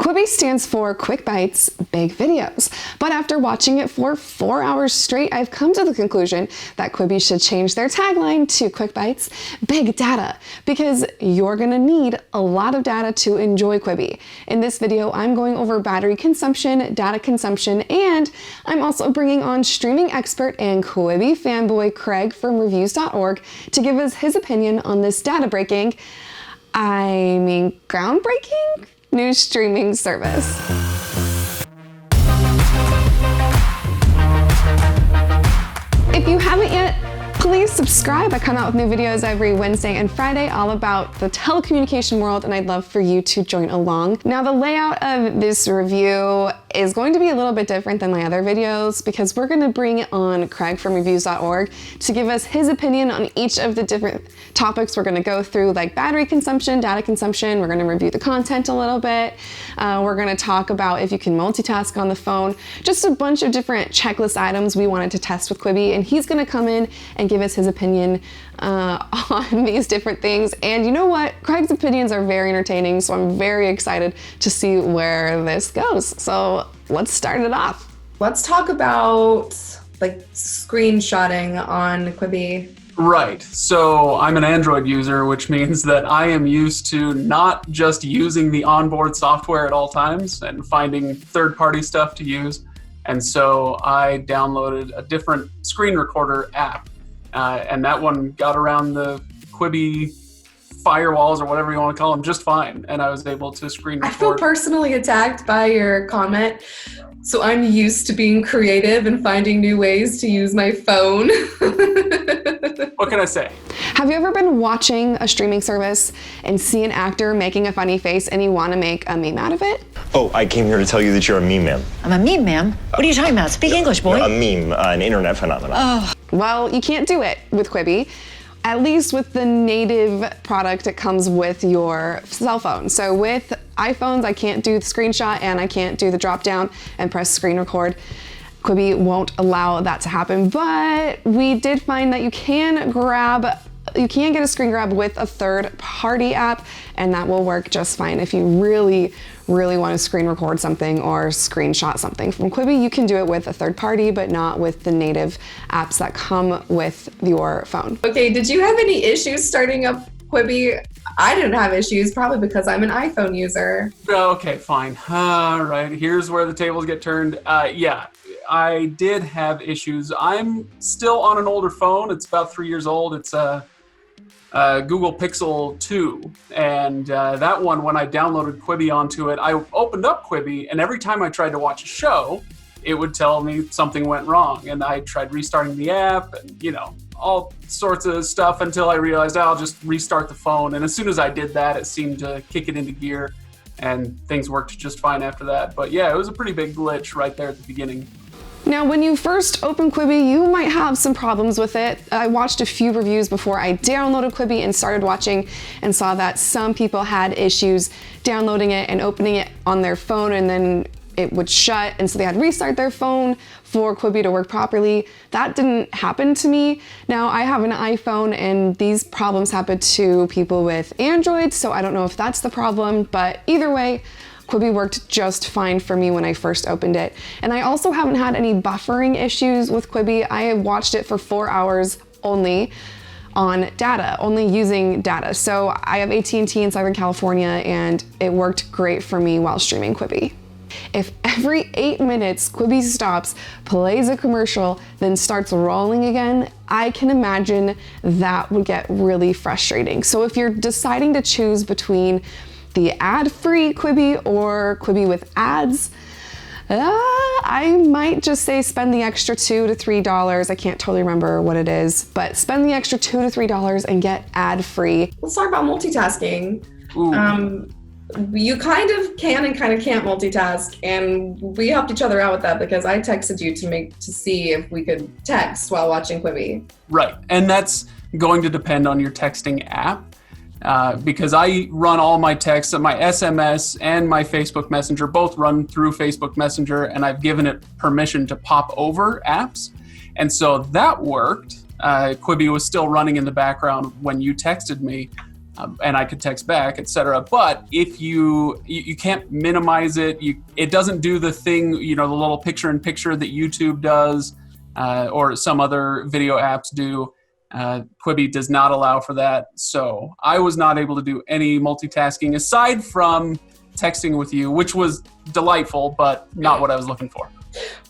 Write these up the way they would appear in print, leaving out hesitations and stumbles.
Quibi stands for Quick Bites, Big Videos. But after watching it for 4 hours straight, I've come to the conclusion that Quibi should change their tagline to Quick Bites, Big Data, because you're gonna need a lot of data to enjoy Quibi. In this video, I'm going over battery consumption, data consumption, and I'm also bringing on streaming expert and Quibi fanboy Craig from reviews.org to give us his opinion on this groundbreaking new streaming service. If you haven't yet, please subscribe. I come out with new videos every Wednesday and Friday all about the telecommunication world, and I'd love for you to join along. Now, the layout of this review is going to be a little bit different than my other videos because we're going to bring on Craig from reviews.org to give us his opinion on each of the different topics we're going to go through, like battery consumption, data consumption. We're going to review the content a little bit. We're going to talk about if you can multitask on the phone, just a bunch of different checklist items we wanted to test with Quibi, and he's going to come in and give us his opinion on these different things. And you know what? Craig's opinions are very entertaining, so I'm very excited to see where this goes. So let's start it off. Let's talk about like screenshotting on Quibi. Right. So I'm an Android user, which means that I am used to not just using the onboard software at all times and finding third-party stuff to use. And so I downloaded a different screen recorder app. And that one got around the Quibi firewalls or whatever you want to call them just fine. And I was able to screen record. I feel personally attacked by your comment. So I'm used to being creative and finding new ways to use my phone. What can I say? Have you ever been watching a streaming service and see an actor making a funny face and you want to make a meme out of it? Oh, I came here to tell you that you're a meme, ma'am. I'm a meme, ma'am? What are you talking about? Speak English, boy. A meme, an internet phenomenon. Oh. Well, you can't do it with Quibi, at least with the native product that comes with your cell phone. So with iPhones, I can't do the screenshot and I can't do the drop down and press screen record. Quibi won't allow that to happen, but we did find that you can get a screen grab with a third-party app, and that will work just fine. If you really want to screen record something or screenshot something from Quibi, you can do it with a third party, but not with the native apps that come with your phone. Okay, did you have any issues starting up Quibi? I didn't have issues, probably because I'm an iPhone user. Okay, fine. All right, here's where the tables get turned. Yeah, I did have issues. I'm still on an older phone. It's about 3 years old. It's a Google Pixel 2, and that one, when I downloaded Quibi onto it, I opened up Quibi, and every time I tried to watch a show, it would tell me something went wrong, and I tried restarting the app, and all sorts of stuff until I realized I'll just restart the phone, and as soon as I did that, it seemed to kick it into gear, and things worked just fine after that. But yeah, it was a pretty big glitch right there at the beginning. Now, when you first open Quibi, you might have some problems with it. I watched a few reviews before I downloaded Quibi and started watching and saw that some people had issues downloading it and opening it on their phone, and then it would shut, and so they had to restart their phone for Quibi to work properly. That didn't happen to me. Now, I have an iPhone, and these problems happen to people with Android, so I don't know if that's the problem, but either way, Quibi worked just fine for me when I first opened it. And I also haven't had any buffering issues with Quibi. I have watched it for 4 hours only on data, only using data. So I have AT&T in Southern California, and it worked great for me while streaming Quibi. If every 8 minutes Quibi stops, plays a commercial, then starts rolling again, I can imagine that would get really frustrating. So if you're deciding to choose between the ad-free Quibi or Quibi with ads, I might just say spend the extra $2 to $3. I can't totally remember what it is, but spend the extra $2 to $3 and get ad-free. Let's talk about multitasking. You kind of can and kind of can't multitask, and we helped each other out with that because I texted you to see if we could text while watching Quibi. Right, and that's going to depend on your texting app. Because I run all my texts, my SMS and my Facebook Messenger both run through Facebook Messenger, and I've given it permission to pop over apps. And so that worked. Quibi was still running in the background when you texted me, and I could text back, etc. But if you can't minimize it, it doesn't do the thing, the little picture-in-picture that YouTube does, or some other video apps do. Quibi does not allow for that. So I was not able to do any multitasking aside from texting with you, which was delightful, but not what I was looking for.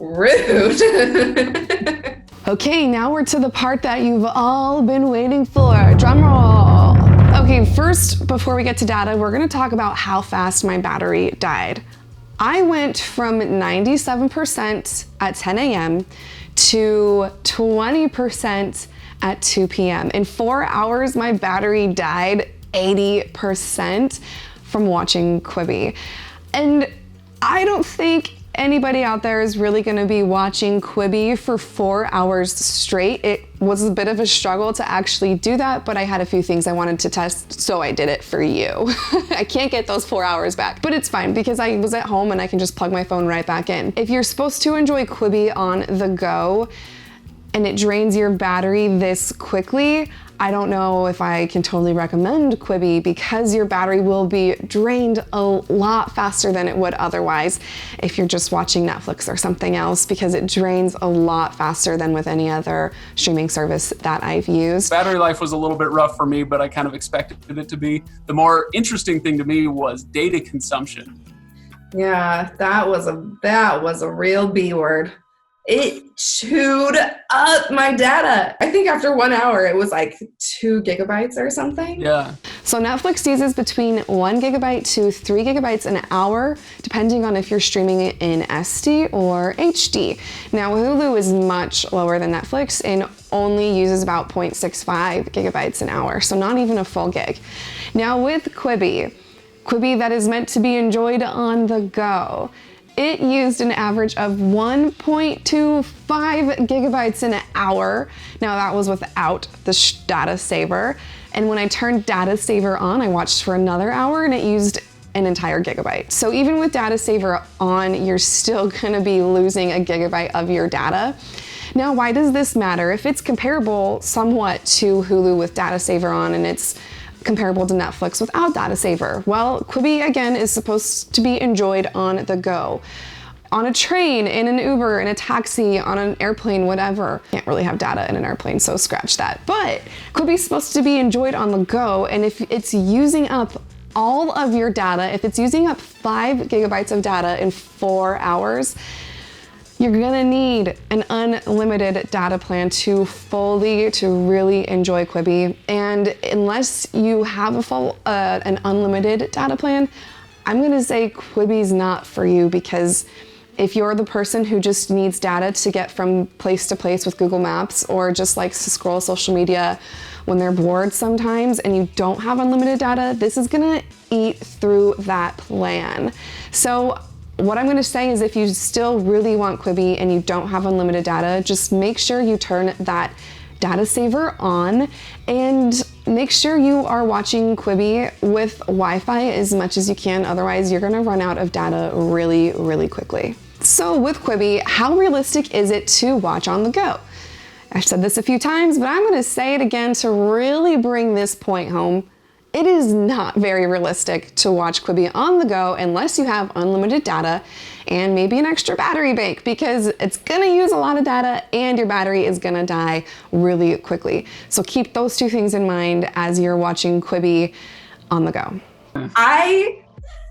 Rude. Okay, now we're to the part that you've all been waiting for. Drum roll. Okay, first, before we get to data, we're gonna talk about how fast my battery died. I went from 97% at 10 a.m. to 20% at 2 p.m. In 4 hours, my battery died 80% from watching Quibi. And I don't think anybody out there is really gonna be watching Quibi for 4 hours straight. It was a bit of a struggle to actually do that, but I had a few things I wanted to test, so I did it for you. I can't get those 4 hours back, but it's fine because I was at home and I can just plug my phone right back in. If you're supposed to enjoy Quibi on the go, and it drains your battery this quickly, I don't know if I can totally recommend Quibi because your battery will be drained a lot faster than it would otherwise if you're just watching Netflix or something else, because it drains a lot faster than with any other streaming service that I've used. Battery life was a little bit rough for me, but I kind of expected it to be. The more interesting thing to me was data consumption. Yeah, that was a real B word. It chewed up my data. I think after 1 hour, it was like 2 gigabytes or something. Yeah. So Netflix uses between 1 gigabyte to 3 gigabytes an hour, depending on if you're streaming it in SD or HD. Now, Hulu is much lower than Netflix and only uses about 0.65 gigabytes an hour, so not even a full gig. Now with Quibi that is meant to be enjoyed on the go, it used an average of 1.25 gigabytes an hour. Now that was without the data saver. And when I turned data saver on, I watched for another hour and it used an entire gigabyte. So even with data saver on, you're still gonna be losing a gigabyte of your data. Now, why does this matter? If it's comparable somewhat to Hulu with data saver on and it's comparable to Netflix without data saver. Well, Quibi again is supposed to be enjoyed on the go. On a train, in an Uber, in a taxi, on an airplane, whatever. Can't really have data in an airplane, so scratch that. But Quibi is supposed to be enjoyed on the go, and if it's using up all of your data, if it's using up 5 gigabytes of data in 4 hours, you're gonna need an unlimited data plan to really enjoy Quibi. And unless you have an unlimited data plan, I'm gonna say Quibi's not for you, because if you're the person who just needs data to get from place to place with Google Maps, or just likes to scroll social media when they're bored sometimes and you don't have unlimited data, this is gonna eat through that plan. So what I'm gonna say is, if you still really want Quibi and you don't have unlimited data, just make sure you turn that data saver on and make sure you are watching Quibi with Wi-Fi as much as you can. Otherwise, you're gonna run out of data really, really quickly. So with Quibi, how realistic is it to watch on the go? I've said this a few times, but I'm gonna say it again to really bring this point home. It is not very realistic to watch Quibi on the go unless you have unlimited data and maybe an extra battery bank, because it's gonna use a lot of data and your battery is gonna die really quickly. So keep those two things in mind as you're watching Quibi on the go. I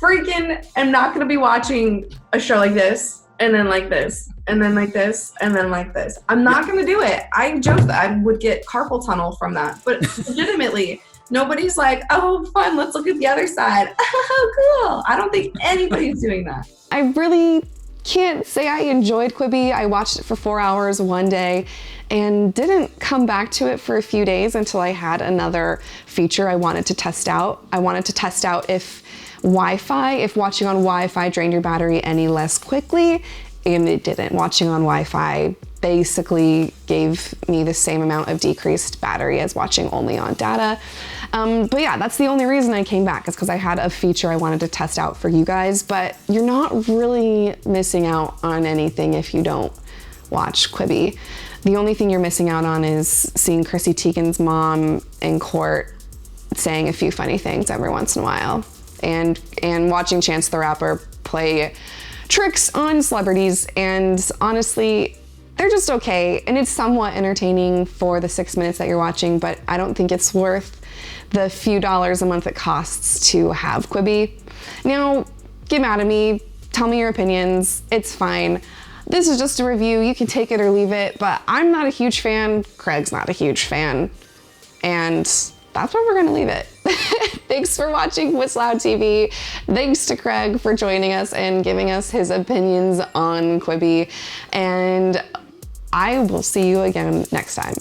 freaking am not gonna be watching a show like this, and then like this, and then like this, and then like this. I'm not gonna do it. I joked that I would get carpal tunnel from that, but legitimately, nobody's like, oh, fun, let's look at the other side. Oh, cool. I don't think anybody's doing that. I really can't say I enjoyed Quibi. I watched it for 4 hours one day and didn't come back to it for a few days until I had another feature I wanted to test out. I wanted to test out if watching on Wi-Fi drained your battery any less quickly, and it didn't. Watching on Wi-Fi basically gave me the same amount of decreased battery as watching only on data. But yeah, that's the only reason I came back, is because I had a feature I wanted to test out for you guys, but you're not really missing out on anything if you don't watch Quibi. The only thing you're missing out on is seeing Chrissy Teigen's mom in court saying a few funny things every once in a while, and watching Chance the Rapper play tricks on celebrities. And honestly, they're just okay, and it's somewhat entertaining for the 6 minutes that you're watching, but I don't think it's worth the few dollars a month it costs to have Quibi. Now, get mad at me, tell me your opinions, it's fine. This is just a review, you can take it or leave it, but I'm not a huge fan, Craig's not a huge fan, and that's where we're gonna leave it. Thanks for watching What's Loud TV. Thanks to Craig for joining us and giving us his opinions on Quibi, and I will see you again next time.